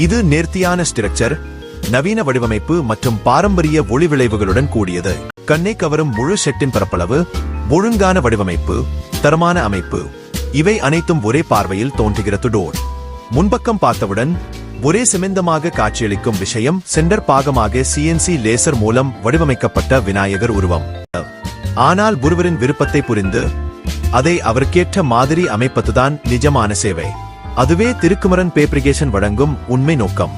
இது நேர்த்தியான ஸ்ட்ரக்சர், நவீன வடிவமைப்பு மற்றும் பாரம்பரிய ஒளி விளைவுகளுடன் கூடியது. கண்ணை கவரும் முழு செட்டின் பரப்பளவு, ஒழுங்கான வடிவமைப்பு, தரமான அமைப்பு, இவை அனைத்தும் ஒரே பார்வையில் தோன்றுகிறது. டோர் முன்பக்கம் பார்த்தவுடன் ஒரே சிமெந்தமாக காட்சியளிக்கும் விஷயம் சென்டர் பாகமாக CNC லேசர் மூலம் வடிவமைக்கப்பட்ட விநாயகர் உருவம். ஆனால் ஒருவரின் விருப்பத்தை புரிந்து அதை அவருக்கேற்ற மாதிரி அமைப்பதுதான் நிஜமான சேவை. அதுவே திருக்குமரன் ஃபேப்ரிகேஷன் வழங்கும் உண்மை நோக்கம்.